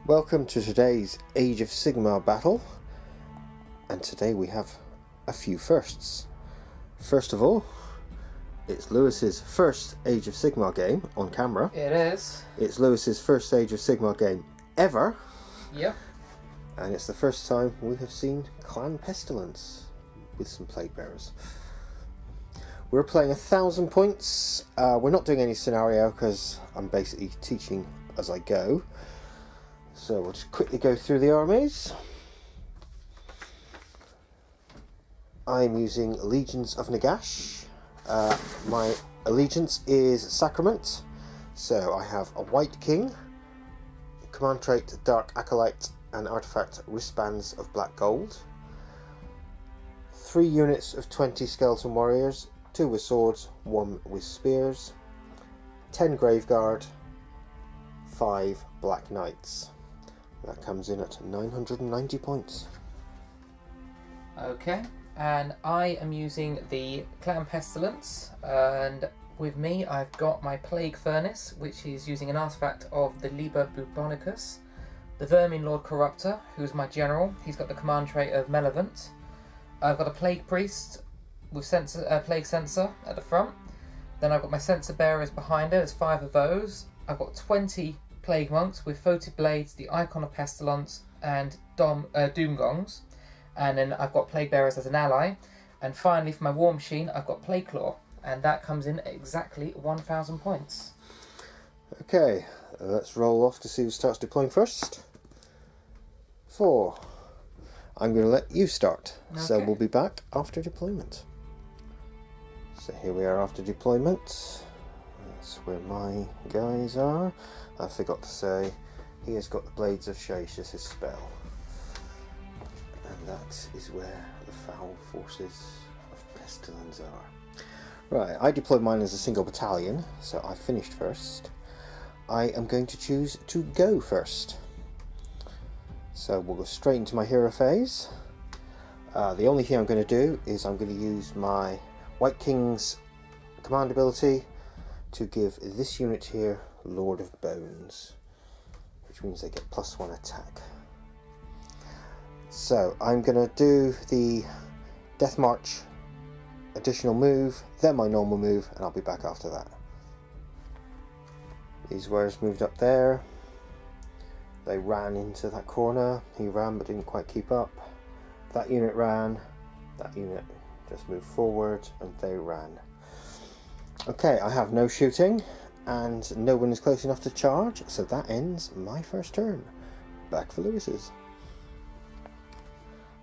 Welcome to today's Age of Sigmar battle, and today we have a few firsts. First of all, it's Lewis's first Age of Sigmar game on camera. It is. It's Lewis's first Age of Sigmar game ever. Yep. And it's the first time we have seen Clan Pestilens with some Plague Bearers. We're playing 1,000 points. We're not doing any scenario because I'm basically teaching as I go. So we'll just quickly go through the armies. I'm using Legions of Nagash. My allegiance is Sacrament. So I have a White King, Command Trait Dark Acolyte, and Artifact Wristbands of Black Gold. 3 units of 20 Skeleton Warriors, 2 with swords, 1 with spears, 10 Graveguard, 5 Black Knights. That comes in at 990 points. Okay, and I am using the Clan Pestilens, and with me I've got my Plague Furnace, which is using an artifact of the Liber Bubonicus, the Vermin Lord Corruptor, who's my general. He's got the command trait of Malevolent. I've got a Plague Priest with Plague Sensor at the front. Then I've got my Sensor Bearers behind her. There's 5 of those. I've got 20 Plague Monks with Foetid Blades, the Icon of Pestilence, and Doom Gongs. And then I've got Plague Bearers as an ally. And finally, for my War Machine, I've got Plague Claw. And that comes in at exactly 1,000 points. Okay, let's roll off to see who starts deploying first. 4. I'm going to let you start. Okay. So we'll be back after deployment. So here we are after deployment. That's where my guys are. I forgot to say, he has got the Blades of Shaish as his spell. And that is where the foul forces of Pestilens are. Right, I deployed mine as a single battalion, so I finished first. I am going to choose to go first. So we'll go straight into my hero phase. The only thing I'm going to do is I'm going to use my White King's command ability to give this unit here Lord of Bones, which means they get +1 attack. So I'm going to do the Death March additional move, then my normal move, and I'll be back after that. These warriors moved up there. They ran into that corner. He ran but didn't quite keep up. That unit ran. That unit just moved forward and they ran. Okay, I have no shooting and no one is close enough to charge, so that ends my first turn. Back for Lewis's.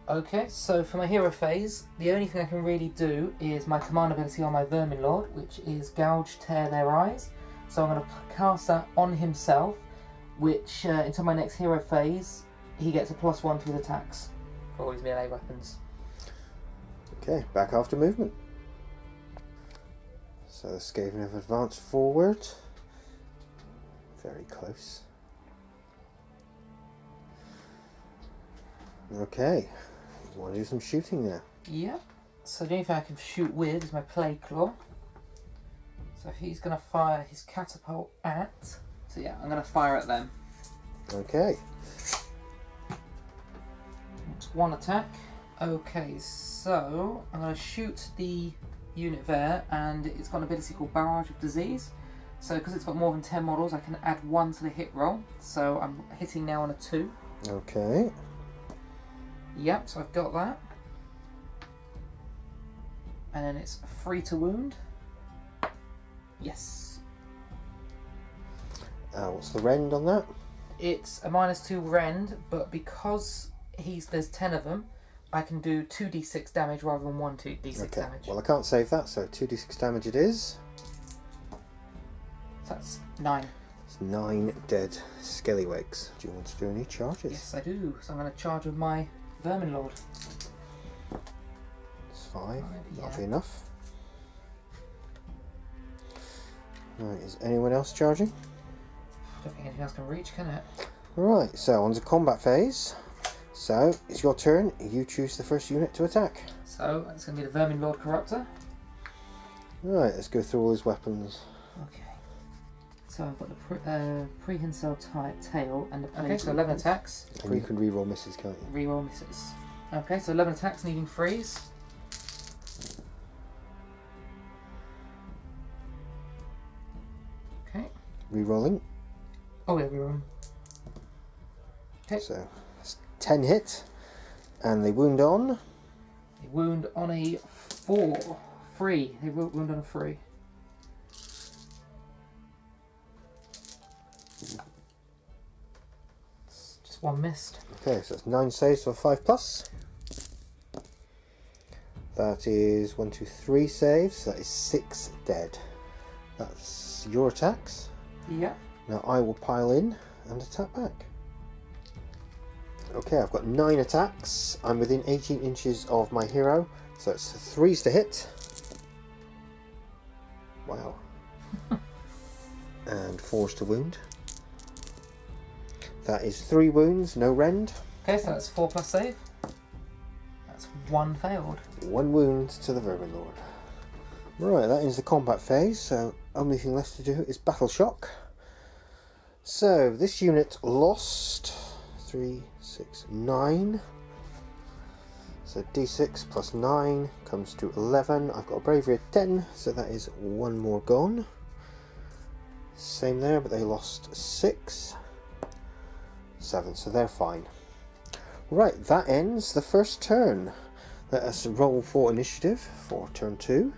Okay, so for my hero phase, the only thing I can really do is my command ability on my Vermin Lord, which is Gouge, Tear Their Eyes. So I'm going to cast that on himself, which until my next hero phase, he gets a +1 to his attacks for all his melee weapons. Okay, back after movement. So the Skaven have advanced forward. Very close. Okay, you want to do some shooting now? Yep. So the only thing I can shoot with is my Plague Claw. So he's going to fire his catapult at... So yeah, I'm going to fire at them. Okay. It's 1 attack. Okay, so I'm going to shoot the unit there, and it's got an ability called Barrage of Disease. So because it's got more than 10 models, I can add 1 to the hit roll. So I'm hitting now on a 2. Okay. Yep, so I've got that. And then it's 3 to wound. Yes. What's the rend on that? It's a -2 rend, but because there's 10 of them, I can do 2d6 damage rather than 1 2d6 damage. Well, I can't save that, so 2d6 damage it is. So that's 9. It's 9 dead Skellywigs. Do you want to do any charges? Yes, I do. So I'm going to charge with my Vermin Lord. It's 5. That'll Yeah. be enough. Right, is anyone else charging? I don't think anything else can reach, can it? Right, so on to combat phase. So, it's your turn. You choose the first unit to attack. So, it's going to be the Vermin Lord Corruptor. Right, let's go through all his weapons. Okay. So I've got the prehensile tail and the plague. Okay, so 11 attacks. And you can reroll misses, can't you? Reroll misses. Okay, so 11 attacks needing freeze. Okay. Rerolling. Oh yeah, reroll. Okay. So that's 10 hit. And they wound on. They wound on a 4. 3. They wound on a 3. Just one missed. Okay, so that's 9 saves for 5+. That is 1, 2, 3 saves. That is 6 dead. That's your attacks. Yeah. Now I will pile in and attack back. Okay, I've got 9 attacks. I'm within 18 inches of my hero, so it's 3s to hit. Wow. And 4s to wound. That is 3 wounds, no rend. Okay, so that's 4+ save. That's 1 failed. 1 wound to the Vermin Lord. Right, that is the combat phase, so only thing left to do is battle shock. So this unit lost 3, 6, 9. So d6 plus 9 comes to 11. I've got a bravery of 10, so that is 1 more gone. Same there, but they lost 6. 7, so they're fine. Right, that ends the first turn. Let us roll for initiative for turn 2.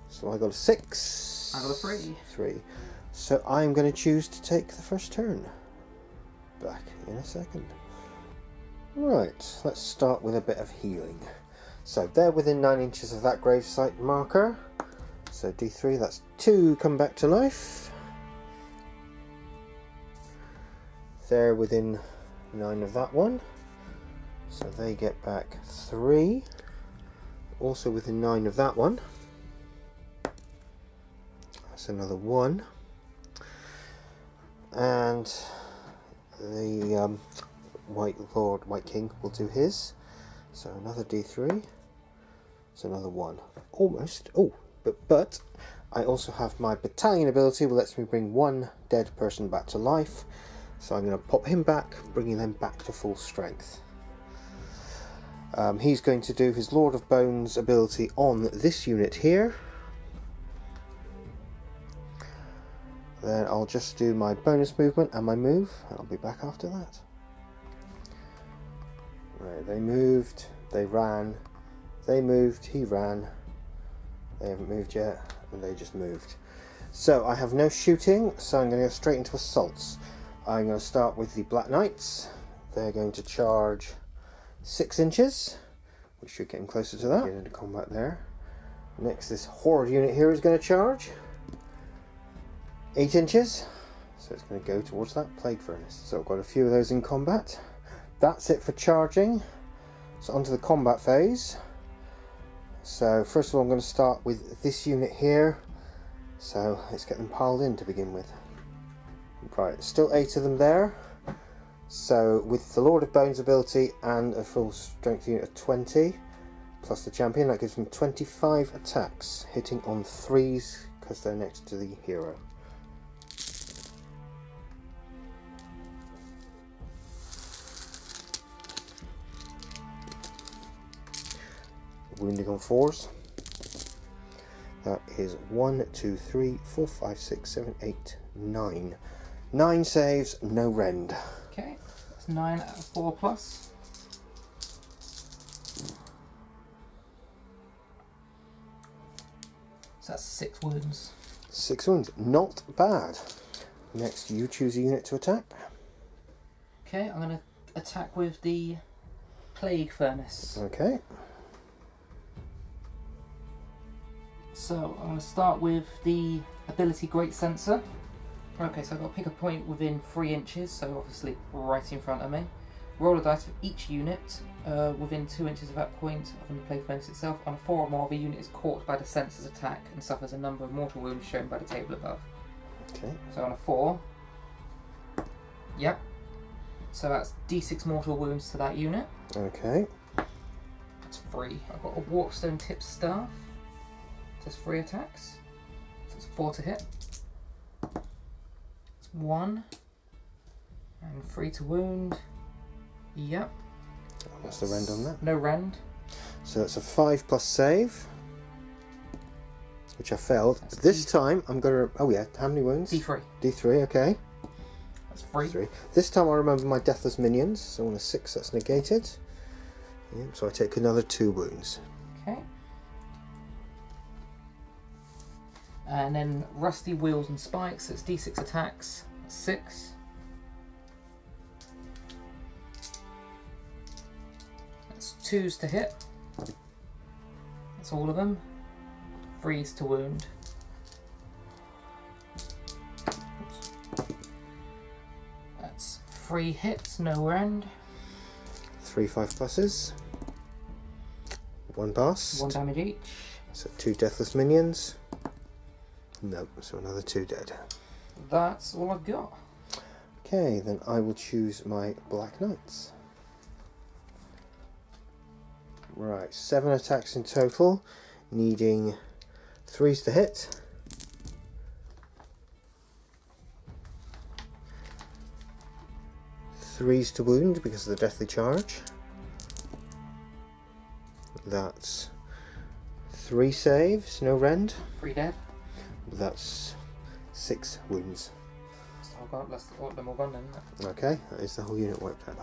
So I got a 6. I got a 3. 3. So I'm going to choose to take the first turn. Back in a second. Right, let's start with a bit of healing. So they're within 9 inches of that gravesite marker. So D3, that's 2 come back to life. They're within 9 of that one. So they get back 3. Also within 9 of that one. That's another 1. And the White Lord, White King will do his. So another D3. It's another 1. Almost. Oh, but I also have my battalion ability, which lets me bring 1 dead person back to life. So I'm going to pop him back, bringing them back to full strength. He's going to do his Lord of Bones ability on this unit here. Then I'll just do my bonus movement and my move, and I'll be back after that. Right, they moved, they ran, they moved, he ran, they haven't moved yet, and they just moved. So I have no shooting, so I'm going to go straight into assaults. I'm going to start with the Black Knights. They're going to charge 6 inches, which should get him closer to that. Get into combat there. Next, this Horde unit here is going to charge 8 inches, so it's going to go towards that Plague Furnace. So I've got a few of those in combat. That's it for charging. So onto the combat phase. So first of all I'm going to start with this unit here. So let's get them piled in to begin with. Right, still 8 of them there. So with the Lord of Bones ability and a full strength unit of 20, plus the champion, that gives them 25 attacks, hitting on 3s because they're next to the hero. Wounding on 4s. That is 1, 2, 3, 4, 5, 6, 7, 8, 9. 9 saves, no rend. Okay, that's 9 out of 4 plus. So that's 6 wounds. 6 wounds, not bad. Next, you choose a unit to attack. Okay, I'm going to attack with the Plague Furnace. Okay. So I'm going to start with the ability Great Sensor. Okay, so I've got to pick a point within 3 inches, so obviously right in front of me. Roll a dice for each unit within 2 inches of that point from the Plague Furnace itself. On a 4 or more, the unit is caught by the sensor's attack and suffers a number of mortal wounds shown by the table above. Okay. So on a 4, yep. So that's D6 mortal wounds to that unit. Okay. That's 3. I've got a Warpstone Tip Staff. So that's 3 attacks. So it's 4 to hit. 1. And 3 to wound. Yep. What's the rend on that? No rend. So it's a 5+ save, which I failed. But this time I'm going to... Oh yeah, how many wounds? D3. D3, okay. That's 3. This time I remember my deathless minions, so on a 6 that's negated. Yep, so I take another 2 wounds. Okay. And then rusty wheels and spikes, it's D6 attacks, 6. That's 2s to hit. That's all of them. 3s to wound. That's 3 hits, no rend. 3 5+s. 1 pass. 1 damage each. So 2 deathless minions. Nope, so another 2 dead. That's all I've got. Okay, then I will choose my Black Knights. Right, 7 attacks in total, needing 3s to hit. Threes to wound because of the deathly charge. That's 3 saves, no rend. 3 dead. That's 6 wounds. That's them all gone then, isn't it? Okay, that is the whole unit wiped out.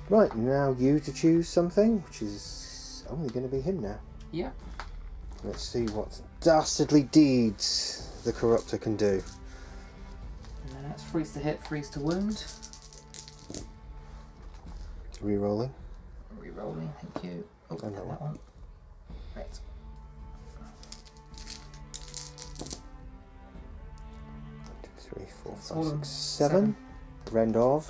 Right, now you to choose something, which is only going to be him now. Yeah. Let's see what dastardly deeds the Corruptor can do. And then that's 3s to hit, 3s to wound. Re-rolling. Re-rolling, thank you. Oh, And that one. Right. Three, four, It's all 5, 6, 7. Rend of.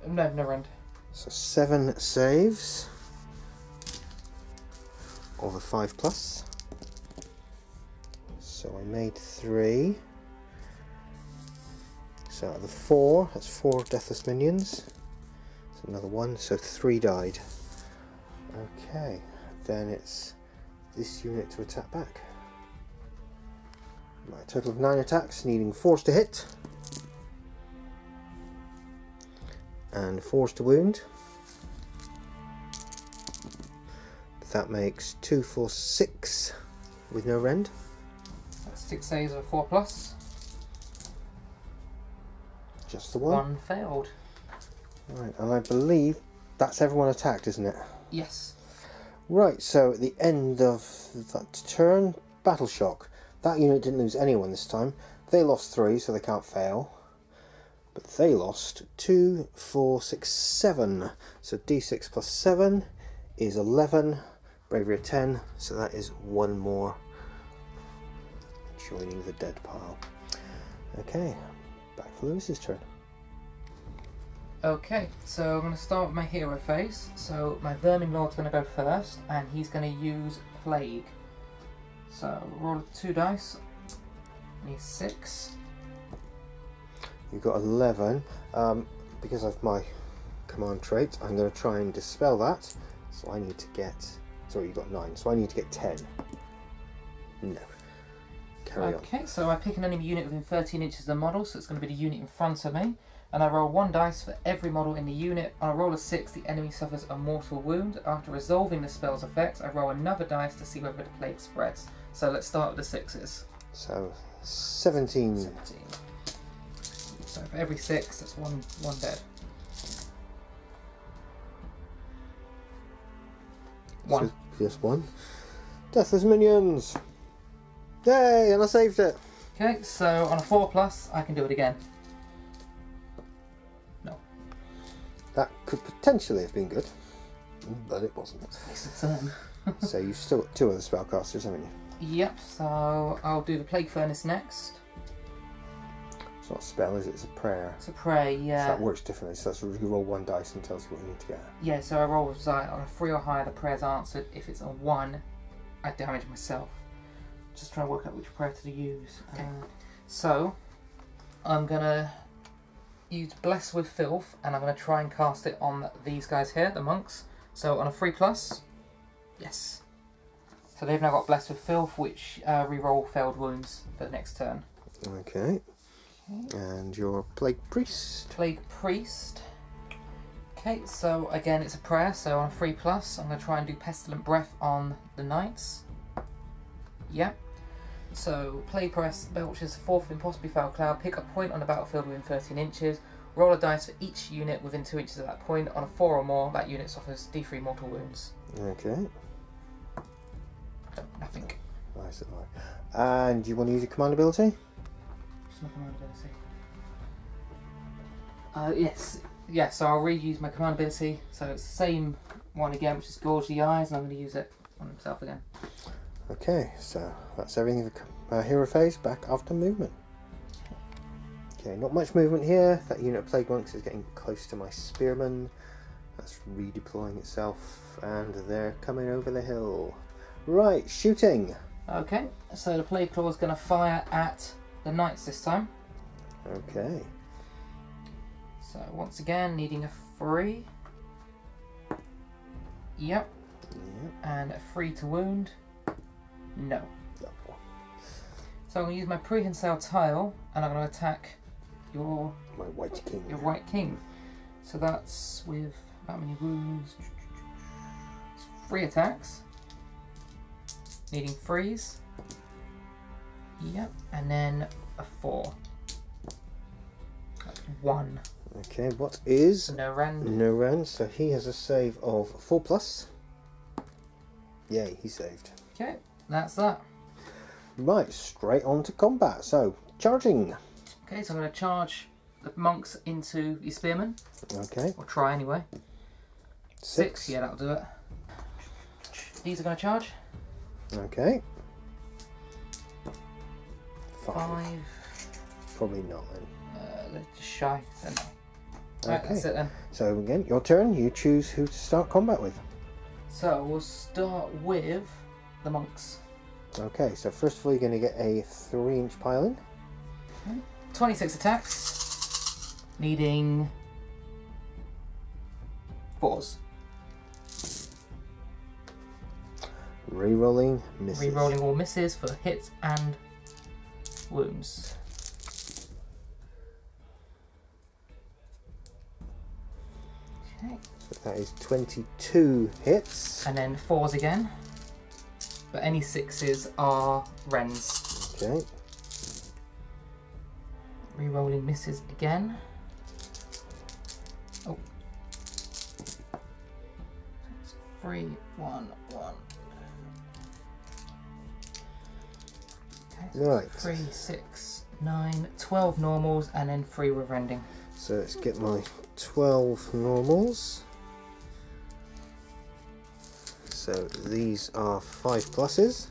No, no rend. So 7 saves. Of a 5+. So I made 3. So out of the 4, that's 4 deathless minions. So another 1, so 3 died. Okay, then it's this unit to attack back. Right, total of 9 attacks, needing 4s to hit. And 4s to wound. That makes 2, 4, 6 with no rend. That's 6 saves of 4+. Just the one. 1 failed. Right, and I believe that's everyone attacked, isn't it? Yes. Right, so at the end of that turn, Battle Shock. That unit didn't lose anyone this time. They lost 3, so they can't fail. But they lost 2, 4, 6, 7. So D6 plus 7 is 11. Bravery of 10, so that is 1 more. Joining the dead pile. Okay, back for Lewis's turn. Okay, so I'm going to start with my hero phase. So my Vermin Lord's going to go first, and he's going to use Plague. So roll 2 dice. Need 6. You've got 11. Because of my command trait, I'm going to try and dispel that. So I need to get... Sorry, you got 9. So I need to get 10. No. Carry on. Okay, so I pick an enemy unit within 13 inches of the model, so it's going to be the unit in front of me. And I roll 1 dice for every model in the unit. On a roll of 6, the enemy suffers a mortal wound. After resolving the spell's effects, I roll another dice to see whether the plague spreads. So let's start with the 6s. So 17. 17. So for every 6, that's one dead. 1. So just 1. Deathless minions! Yay! And I saved it! Okay, so on a 4+, I can do it again. No. That could potentially have been good, but it wasn't. It's a turn. So you've still got 2 other spellcasters, haven't you? Yep, so I'll do the Plague Furnace next. It's not a spell, is it? It's a prayer. It's a pray, yeah. So that works differently. So that's you roll 1 dice and tells you what you need to get. Yeah, so I roll with on a 3 or higher, the prayer's answered. If it's a 1, I damage myself. Just trying to work out which prayer to use. Okay. So I'm gonna use Bless with Filth, and I'm gonna try and cast it on these guys here, the monks. So on a 3+, yes. So they've now got Bless with Filth, which re-roll failed wounds for the next turn. Okay. And your Plague Priest. Plague Priest. Okay, so again it's a prayer, so on a 3+, I'm going to try and do Pestilent Breath on the Knights. Yep. So, Plague Priest belches a 4th impossibly foul cloud, pick a point on the battlefield within 13 inches, roll a dice for each unit within 2 inches of that point. On a 4 or more, that unit suffers D3 mortal wounds. Okay. Nothing. Nice. And you want to use your command ability? Just my command ability. Yes, so I'll reuse my command ability. So it's the same one again, which is Gorge the Eyes, and I'm going to use it on himself again. Okay, so that's everything for hero phase, back after movement. Okay, not much movement here. That unit of Plague Monks is getting close to my Spearmen. That's redeploying itself, and they're coming over the hill. Right, shooting. Okay, so the Plague Claw is going to fire at the Knights this time. Okay. So once again, needing a 3. Yep. And a 3 to wound. No. So I'm going to use my prehensile tile, and I'm going to attack my White King. Your White King. So that's with how many wounds? It's 3 attacks. Needing 3s. Yep. And then a 4. That's 1. Okay, what is... No rend. No rend, so he has a save of 4+. Yay, he saved. Okay, that's that. Right, straight on to combat. So, charging. Okay, so I'm going to charge the monks into your spearmen. Okay. Or try anyway. 6, yeah, that'll do it. These are going to charge. Okay. 5. Probably not then. They're just shy, so no. Right, Okay. that's it then. So again, your turn. You choose who to start combat with. So we'll start with the monks. Okay, so first of all, you're going to get a 3-inch pile-in. 26 attacks, needing 4s. Rerolling misses. Rerolling all misses for hits and wounds. Okay. So that is 22 hits. And then 4s again. But any 6s are rends. Okay. Rerolling misses again. Oh. 3, 1, 1. Okay, so Right. 3, 6, 9, 12 normals, and then 3 with rending. So let's get my 12 normals. So these are 5+.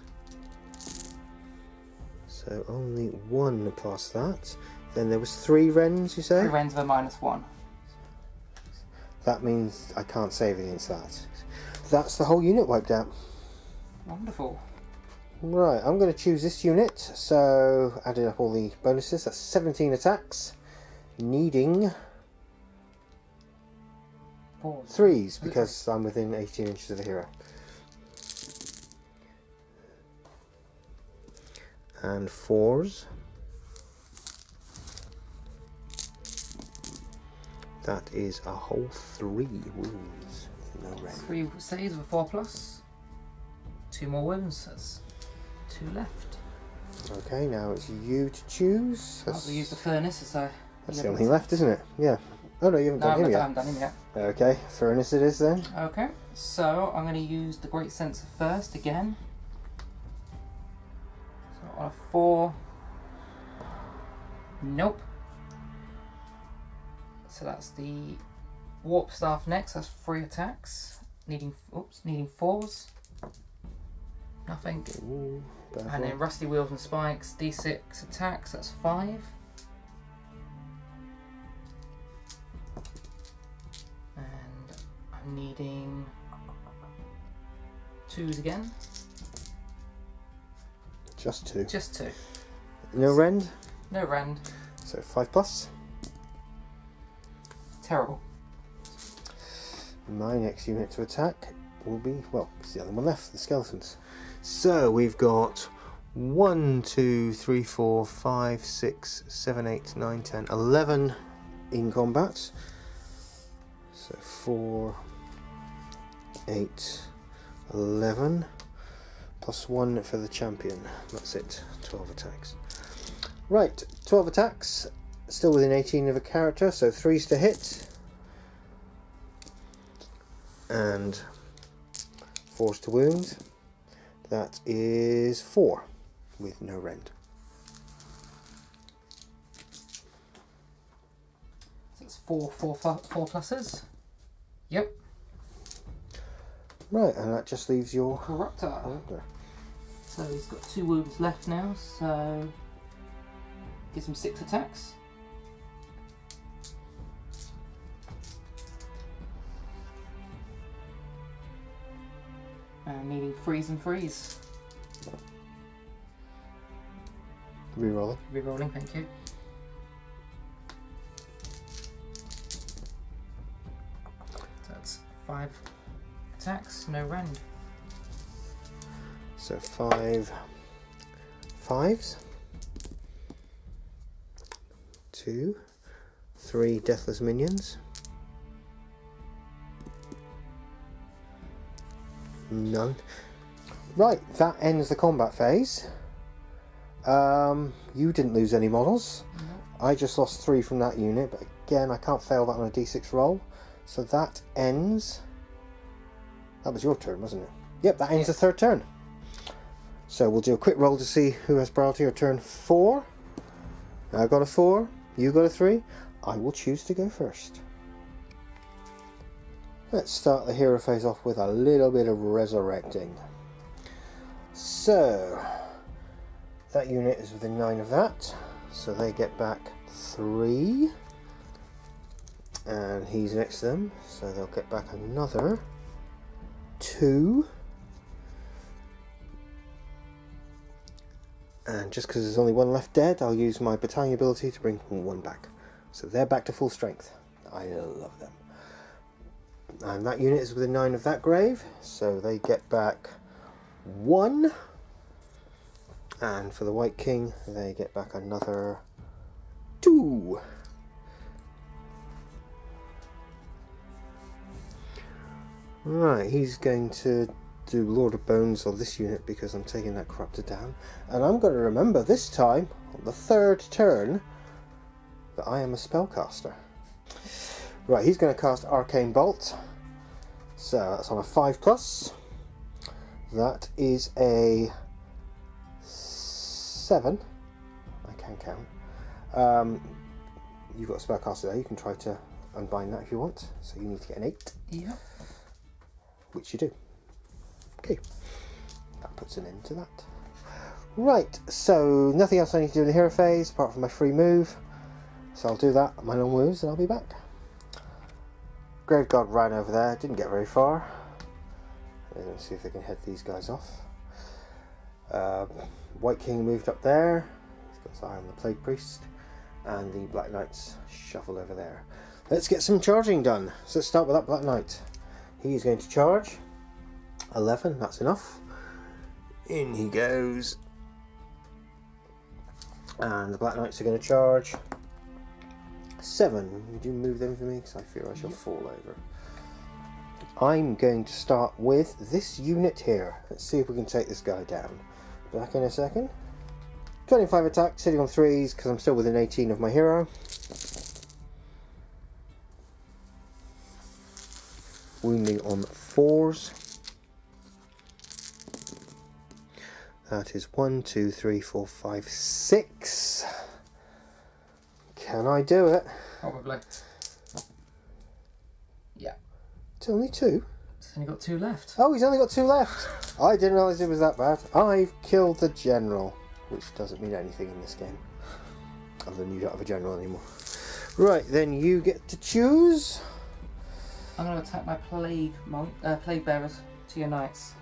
So only 1 plus that. Then there was 3 rends, you say? 3 rends of a -1. That means I can't save against that. That's the whole unit wiped out. Wonderful. Right, I'm going to choose this unit. So adding up all the bonuses, that's 17 attacks. Needing 3s because I'm within 18 inches of the hero. And 4s. That is a whole 3 wounds. No rend. 3 saves with 4+. 2 more wounds. That's 2 left. Okay, now it's you to choose. I'll use the furnace as I. That's the only thing left, isn't it? Yeah. Oh no, you haven't done him yet. I haven't done him yet. Okay, furnace it is then. Okay, so I'm going to use the Great Censer first again. So on a 4. Nope. So that's the Warp Staff next. That's 3 attacks. Needing 4s. Nothing. Ooh, And then Rusty Wheels and Spikes, D6 attacks. That's 5. And I'm needing 2s again. Just 2. Just 2. No rend. No rend. So 5+. Terrible. My next unit to attack will be, well, it's the other one left, the skeletons. So we've got 1, 2, 3, 4, 5, 6, 7, 8, 9, 10, 11 in combat. So 4, 8, 11, plus 1 for the champion. That's it, 12 attacks. Right, 12 attacks, still within 18 of a character, so 3's to hit. And 4's to wound. That is 4 with no rend. So it's four pluses. Yep. Right, and that just leaves your Corruptor. So he's got 2 wounds left now, so gives him 6 attacks. And needing freeze and freeze. Rerolling. Rerolling, thank you. So that's 5 attacks, no rend. So 5 5s. 2, 3 deathless minions. None. Right, that ends the combat phase. You didn't lose any models. No. I just lost 3 from that unit, but again I can't fail that on a d6 roll. So that ends... That was your turn, wasn't it? Yep, that ends the third turn. So we'll do a quick roll to see who has priority. Or turn 4. I got a 4, you got a 3. I will choose to go first. Let's start the hero phase off with a little bit of resurrecting. So that unit is within 9 of that, so they get back 3, and he's next to them, so they'll get back another 2. And just because there's only 1 left dead, I'll use my battalion ability to bring 1 back. So they're back to full strength. I love them. And that unit is within 9 of that grave, so they get back 1. And for the White King, they get back another 2. Right, he's going to do Lord of Bones on this unit because I'm taking that Corruptor down. And I'm going to remember this time, on the 3rd turn, that I am a spellcaster. Right, he's going to cast Arcane Bolt. So that's on a 5+. That is a 7. I can count. You've got a spellcaster there. You can try to unbind that if you want. So you need to get an 8. Yeah. Which you do. Okay. That puts an end to that. Right, so nothing else I need to do in the hero phase apart from my free move. So I'll do that, my normal moves, and I'll be back. Graveguard ran over there, didn't get very far. Let's see if they can head these guys off. White King moved up there. He's got his eye on the Plague Priest. And the Black Knights shuffled over there. Let's get some charging done. So let's start with that Black Knight. He's going to charge. 11, that's enough. In he goes. And the Black Knights are going to charge. 7. Would you move them for me? Because I fear I shall fall over. I'm going to start with this unit here. Let's see if we can take this guy down. Back in a second. 25 attack, sitting on 3s because I'm still within 18 of my hero. Wounding on 4s. That is 1, 2, 3, 4, 5, 6. Can I do it? Probably. Yeah. It's only 2. He's only got 2 left. Oh, he's only got 2 left. I didn't realise it was that bad. I've killed the general, which doesn't mean anything in this game. Other than you don't have a general anymore. Right, then you get to choose. I'm going to attack my plague plague bearers to your knights.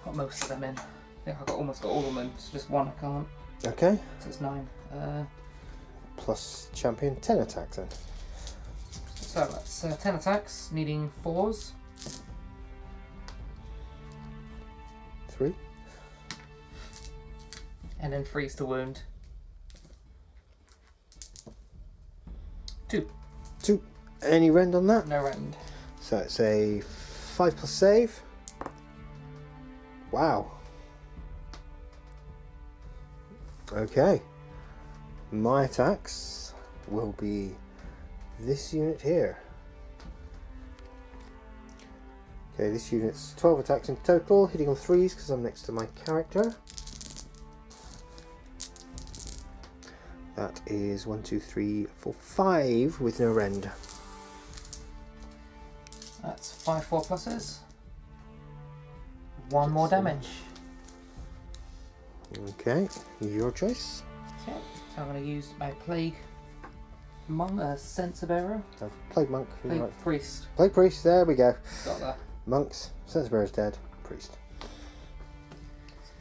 Got most of them in. I think I've almost got all of them in. It's just 1 I can't. Okay. So it's 9. Plus champion, 10 attacks then. So that's 10 attacks, needing 4s. 3. And then freeze to wound. 2. 2. Any rend on that? No rend. So it's a 5+ save. Wow. Okay. My attacks will be this unit here. Okay, this unit's 12 attacks in total, hitting on 3s because I'm next to my character. That is 1, 2, 3, 4, 5 with no rend. That's 5 4+. 1 more damage. Okay, your choice. Okay, so I'm going to use my Plague Monk, Sensor Bearer. Plague Monk. Plague Priest. Plague Priest, there we go. Got that. Monks, Sensor Bearer's dead. Priest.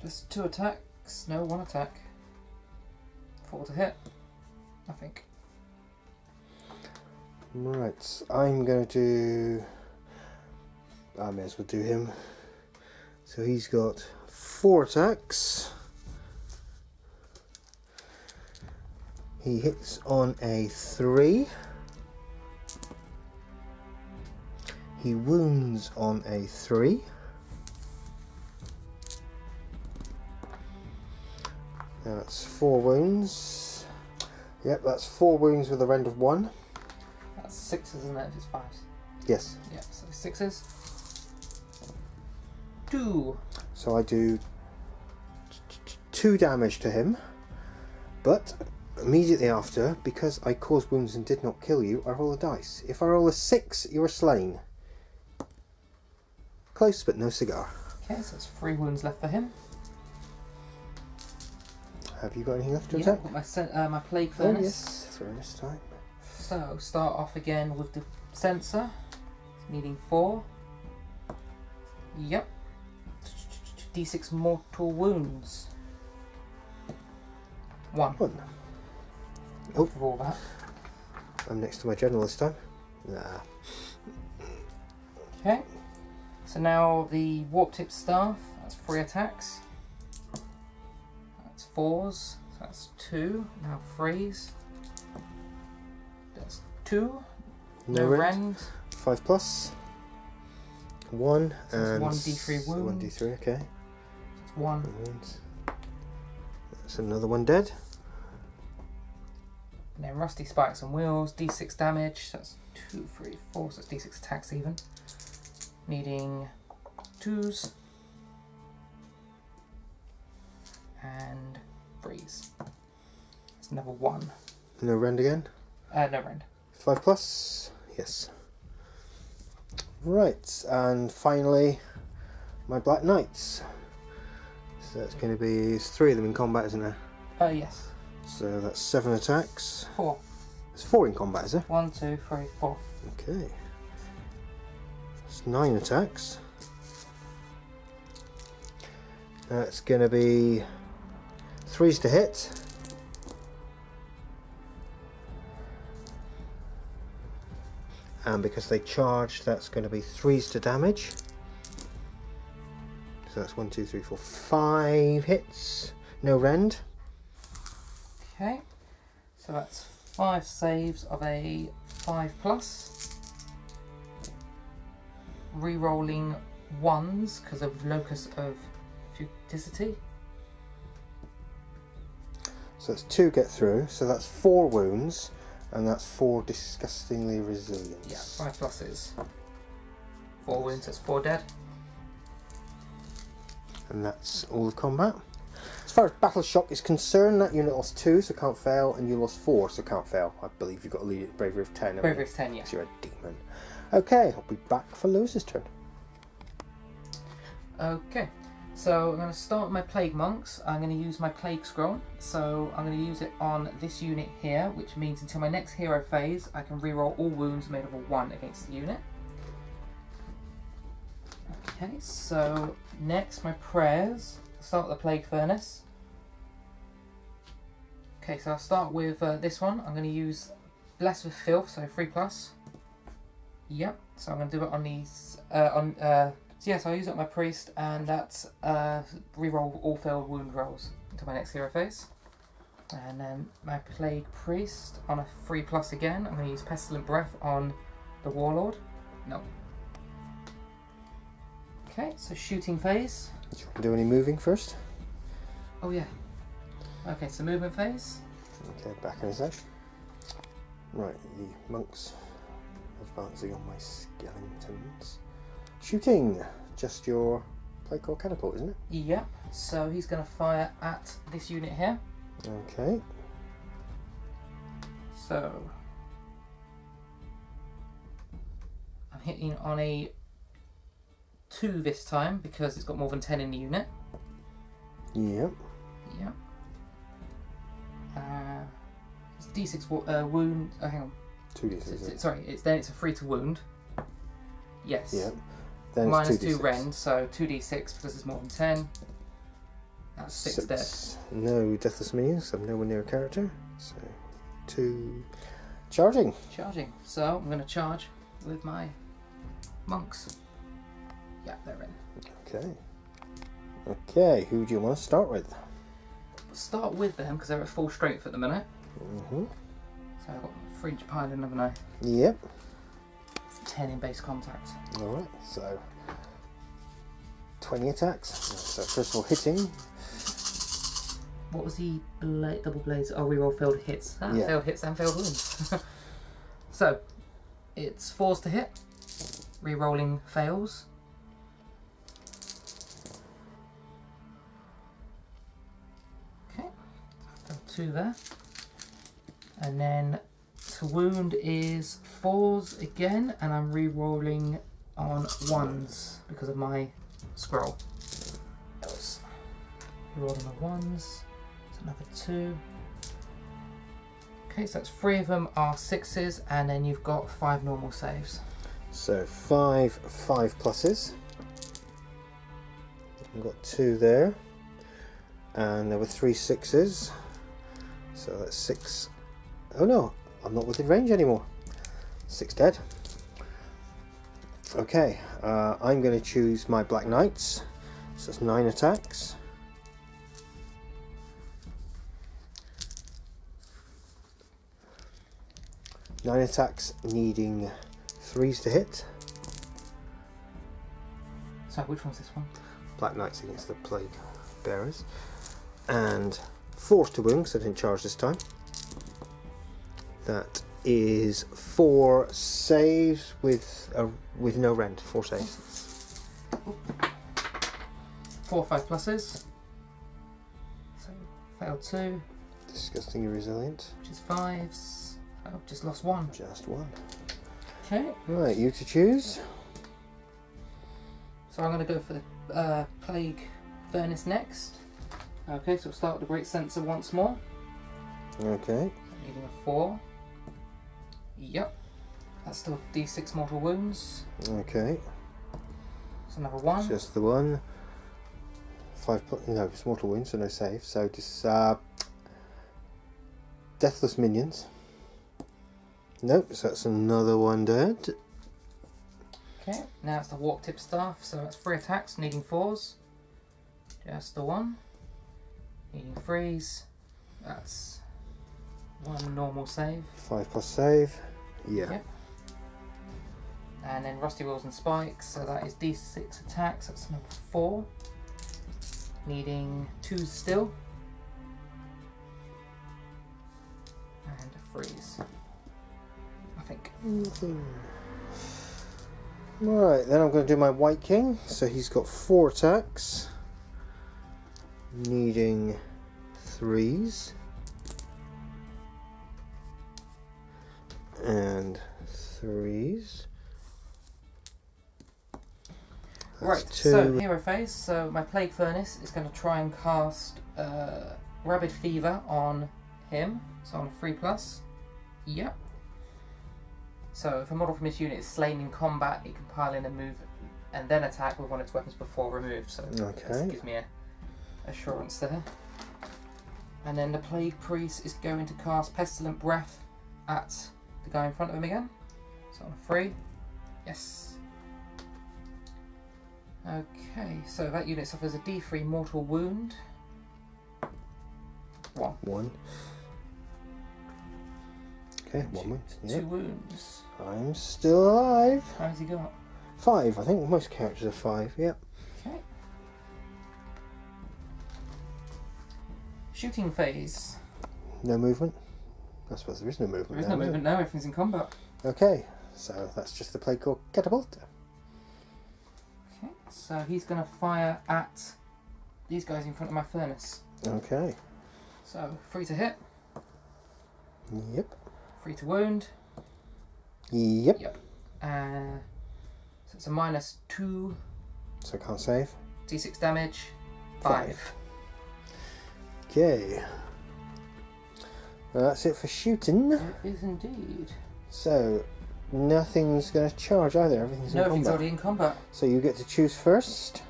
Just 2 attacks. No, 1 attack. 4 to hit. I think. Right, I'm going to do... I may as well do him. So he's got 4 attacks. He hits on a 3. He wounds on a 3. That's 4 wounds. Yep, that's 4 wounds with a rend of 1. That's 6s, isn't it, if it's 5s? Yes. Yeah, so 6s. 2. So I do 2 damage to him, but immediately after, because I caused wounds and did not kill you, I roll a dice. If I roll a 6, you are slain. Close, but no cigar. Okay, so it's 3 wounds left for him. Have you got anything left to Yeah, attack? I've got my Plague Furnace. Oh yes, furnace time. So, start off again with the sensor, needing 4. Yep. D6 mortal wounds. 1. 1. Oh, For all that. I'm next to my general this time. Nah. Okay. So now the Warp Tip Staff, that's 3 attacks. That's 4s, so that's 2. Now freeze. That's 2. No rend. 5+. 1 So and 1d3 wound. 1d3, okay. That's 1. Wounds. That's another one dead. And then Rusty Spikes and Wheels, d6 damage. That's 2, 3, 4, so it's d6 attacks even. Needing 2s. And freeze. That's another 1. No rend again. No rend. 5+. Yes. Right, and finally, my Black Knights. So that's going to be, there's 3 of them in combat, isn't there? Yes. So that's 7 attacks. 4. There's 4 in combat, is there? 1, 2, 3, 4. Okay. It's 9 attacks. That's going to be 3s to hit. And because they charge, that's going to be 3s to damage. So that's 1, 2, 3, 4, 5 hits. No rend. Okay. So that's 5 saves of a 5+. Re-rolling 1s because of Locus of Futicity. So that's 2 get through. So that's 4 wounds. And that's 4 disgustingly resilience. Yeah, 5 pluses. 4 wounds, that's 4 dead. And that's all of combat. As far as Battle Shock is concerned, that unit lost 2, so can't fail, and you lost 4, so can't fail. I believe you've got a Bravery of 10. Bravery of 10, yeah. So you're a demon. Okay, I'll be back for Lewis's turn. Okay, so I'm going to start with my Plague Monks. I'm going to use my Plague Scroll. So I'm going to use it on this unit here, which means until my next hero phase, I can reroll all wounds made of a 1 against the unit. Okay, so next my prayers. I'll start with the Plague Furnace. Okay, so I'll start with this one. I'm going to use Blessed with Filth, so 3+. Yep, so I'm going to do it on these, so yeah, so I use it on my priest, and that's reroll all failed wound rolls. into my next hero phase. And then my Plague Priest on a 3+ again. I'm going to use Pestilent Breath on the Warlord. No. Okay, so shooting phase. Do you want to do any moving first? Oh yeah. Okay, so movement phase. Okay, back in a sec. Right, the monks advancing on my skeletons. Shooting! Just your plague or catapult, isn't it? Yep, so he's going to fire at this unit here. Okay. So I'm hitting on a 2 this time because it's got more than 10 in the unit. Yep. Yep. It's D6 wound. Oh, hang on. 2d6. Sorry, it's a 3 to wound. Yes. Yep. Then Minus it's 2d6. 2 rend, so 2d6 because it's more than 10. That's 6 dead. No deathless minions, I'm nowhere near a character. So 2 charging. Charging. So I'm going to charge with my monks. Yeah, they're in. Okay. Okay, who do you want to start with? Start with them because they're at full strength at the minute. Mm-hmm. So I've got 3 piling, haven't I? Yep. 10 in base contact. Alright, so 20 attacks. So first of all, hitting. What was the double blades? Oh, reroll failed hits. Ah, Yeah. failed hits and failed wounds. So, it's 4s to hit. Rerolling fails. Okay, failed 2 there. And then to wound is 4s again, and I'm rerolling on 1s because of my scroll. Rerolling on 1s. Another 2. Okay, so that's 3 of them are 6s, and then you've got 5 normal saves. So 5 5+. I've got 2 there, and there were 3 6s. So that's 6. Oh no, I'm not within range anymore. 6 dead. Okay, I'm going to choose my Black Knights. So that's 9 attacks. Nine attacks, needing 3s to hit. So which one's this one? Black Knights against the Plague Bearers. And 4s to wound, because I didn't charge this time. That is 4 saves with no rend. 4 saves. 4 5+. So failed 2. Disgustingly resilient. Which is 5s. Oh, just lost 1. Just 1. Okay. Right, you to choose. So I'm going to go for the Plague Furnace next. Okay, so we'll start with the Great Censer once more. Okay. Needing a 4. Yep. That's still D6 mortal wounds. Okay. It's another 1. Just the 1. 5 no, it's mortal wounds, so no save. So just deathless minions. Nope, so that's another 1 dead. Okay, now it's the Warp Tip Staff, so that's 3 attacks, needing 4s. Just the 1. Needing 3s. That's 1 normal save. 5+ save. Yeah. Yep. And then Rusty Wheels and Spikes, so that is D6 attacks, that's number 4. Needing 2s still. And a freeze. I think. Right, then I'm going to do my White King. So he's got 4 attacks, needing 3s. And 3s. Right, so hero phase. So my Plague Furnace is going to try and cast Rabid Fever on him. So on a 3+. Yep. So if a model from this unit is slain in combat, it can pile in and move and then attack with one of its weapons before removed. So this gives me a assurance there. And then the Plague Priest is going to cast Pestilent Breath at the guy in front of him again. So on a 3. Yes. Okay, so that unit suffers a D3 mortal wound. 1. 1. Okay, 1 wound. Yep. 2 wounds. I'm still alive. How has he got? 5. I think most characters are 5. Yep. Okay. Shooting phase. No movement. I suppose there is no movement. There is no movement now. Everything's in combat. Okay, so that's just the play called Catapult. Okay, so he's going to fire at these guys in front of my furnace. Okay. So 3 to hit. Yep. 3 to wound. Yep. Yep. So it's a -2. So I can't save. D6 damage. 5. Okay. Well, that's it for shooting. It is indeed. So nothing's going to charge either. Everything's in No, everything's combat. already in combat. So you get to choose first.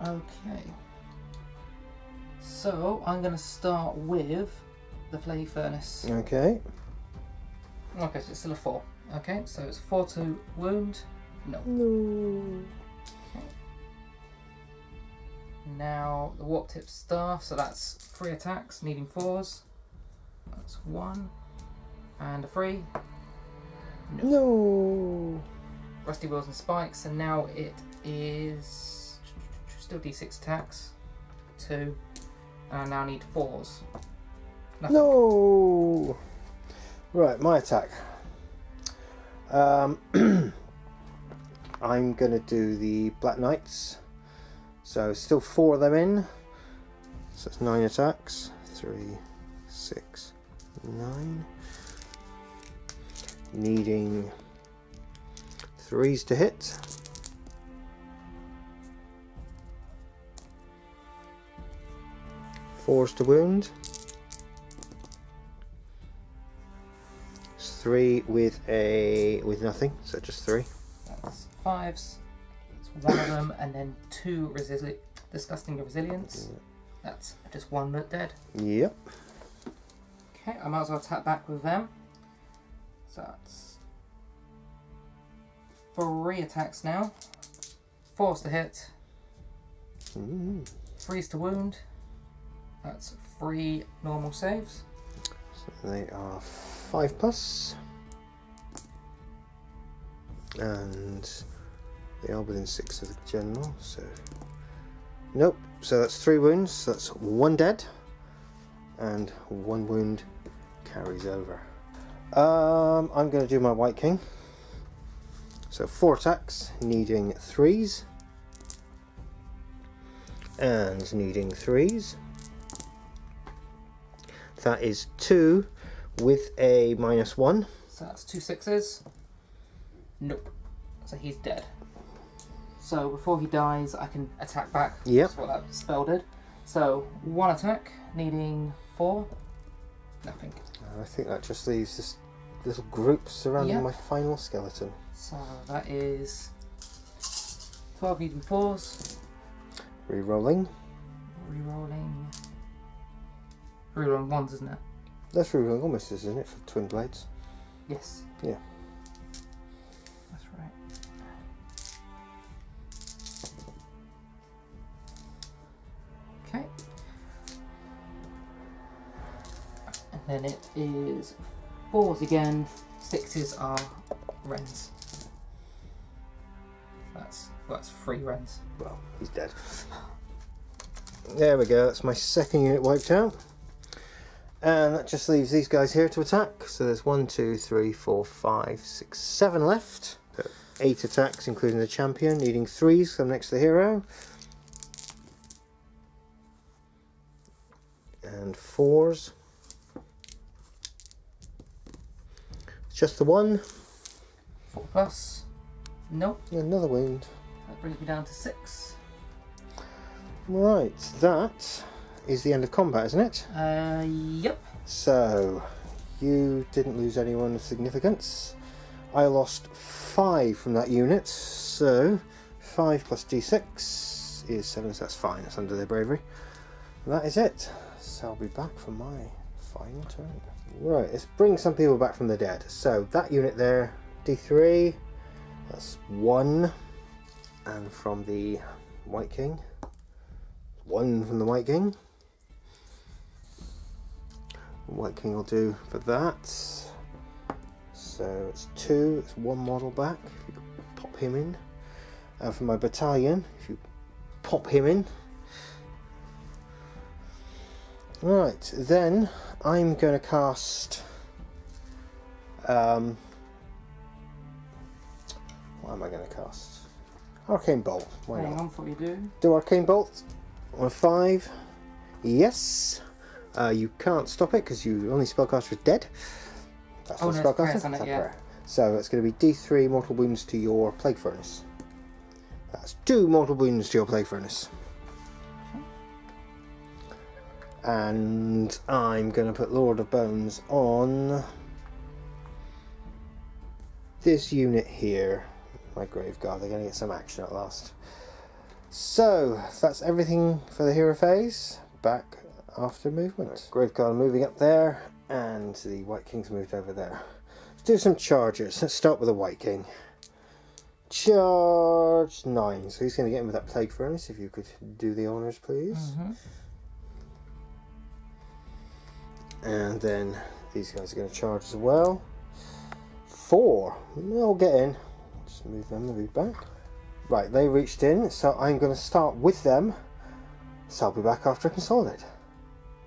Okay. So I'm going to start with the plague furnace. Okay. Okay, so it's still a 4. Okay, so it's 4 to wound. No. No. Now the warp tip staff, so that's 3 attacks, needing 4s. That's 1 and a 3. No. Rusty wheels and spikes, and now it is still d6 attacks. 2, and I now need 4s. Nothing. No. Right, my attack. I'm going to do the Black Knights. So still 4 of them in. So it's 9 attacks. 3, 6, 9. Needing 3s to hit. Fours to wound. It's 3 with nothing, so just 3. That's 5s. That's 1 of them, and then 2 disgusting resilience. That's just 1 dead. Yep. Okay, I might as well attack back with them. So that's 3 attacks now. 4s to hit. 3s to wound. That's 3 normal saves. So they are 5+. And they are within 6 of the general, so... Nope, so that's 3 wounds, so that's 1 dead. And 1 wound carries over. I'm going to do my White King. So 4 attacks, needing 3s. And needing 3s. That is 2 with a -1. So that's 2 6s. Nope. So he's dead. So before he dies, I can attack back. Yep. That's what that spell did. So 1 attack, needing 4. Nothing. I think that just leaves this little group surrounding Yep. my final skeleton. So that is 12 needing 4s. Rerolling. Rerolling. Rerolling 1s, isn't it? That's rerolling almost, isn't it, for twin blades? Yes. Yeah. That's right. Okay. And then it is 4s again. 6s are Wrens. That's 3 Wrens. Well, he's dead. There we go, that's my second unit wiped out. And that just leaves these guys here to attack. So there's 1, 2, 3, 4, 5, 6, 7 left. So 8 attacks, including the champion, needing 3s, so I'm next to the hero. And 4s. It's just the 1. 4+. Nope. Another wound. That brings me down to 6. Right, that is the end of combat, isn't it? Yep. So, you didn't lose anyone of significance. I lost 5 from that unit, so 5 plus d6 is 7, so that's fine, that's under their bravery. And that is it. So I'll be back for my final turn. Right, let's bring some people back from the dead. So that unit there, d3, that's 1. And from the White King, 1 from the White King. White King will do for that. So it's 2, it's 1 model back. If you pop him in. And for my battalion, if you pop him in. Right, then I'm going to cast. What am I going to cast? Arcane Bolt. Why Hang not? on before you do. Do Arcane Bolt on a 5. Yes. You can't stop it because you only spellcaster is dead. That's not spellcaster. That's prayer. So it's going to be D3 mortal wounds to your Plague Furnace. That's 2 mortal wounds to your Plague Furnace. And I'm going to put Lord of Bones on this unit here. My Graveguard, they're going to get some action at last. So that's everything for the hero phase. Back after movement. Graveguard moving up there, and the White King's moved over there. Let's do some charges. Let's start with the White King. Charge 9. So he's going to get in with that Plague Furnace. If you could do the honours, please. And then these guys are going to charge as well. 4. They'll get in. Just move them a bit back. Right, they reached in, so I'm going to start with them. So I'll be back after I consolidate.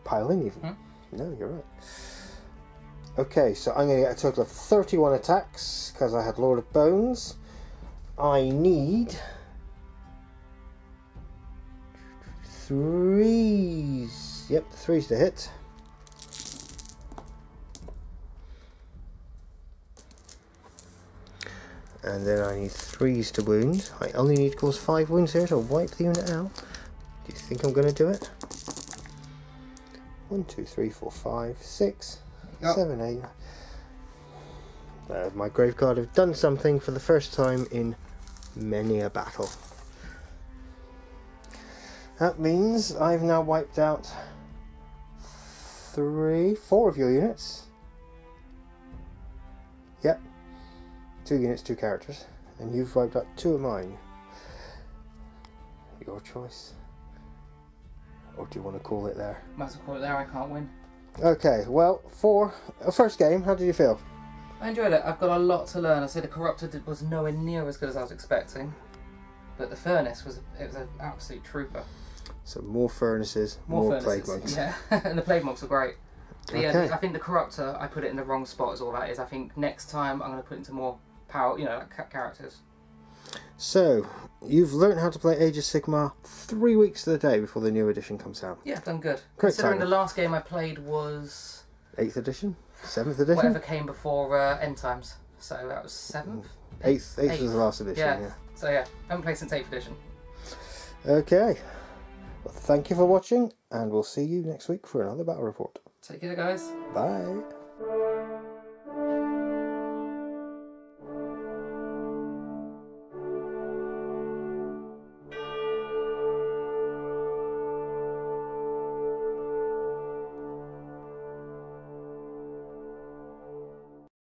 Pile in even. No, you're right. Okay, so I'm going to get a total of 31 attacks because I had Lord of Bones. I need 3s. Yep, 3s to hit. And then I need 3s to wound. I only need to cause 5 wounds here to wipe the unit out. Do you think I'm going to do it? 1, 2, 3, 4, 5, 6, 7, 8. My Graveguard have done something for the first time in many a battle. That means I've now wiped out 4 of your units. Yep. 2 units, 2 characters. And you've wiped out 2 of mine. Your choice. Or do you want to call it there? Might as well call it there, I can't win. Okay, well, for a first game, how did you feel? I enjoyed it. I've got a lot to learn. I say the Corruptor was nowhere near as good as I was expecting. But the Furnace was an absolute trooper. So more furnaces, more Plague Monks. Yeah, and the Plague Monks are great. But Okay. yeah, I think the Corruptor, I put it in the wrong spot is all that is. I think next time I'm going to put it into more power, like characters. So, you've learned how to play Age of Sigmar 3 weeks to the day before the new edition comes out. Yeah, done good. Great Considering timing. the last game I played was 8th edition? 7th edition? whatever came before End Times. So that was 7th? 8th was the last edition, yeah. So yeah, I haven't played since 8th edition. Okay. Well, thank you for watching, and we'll see you next week for another battle report. Take care, guys. Bye.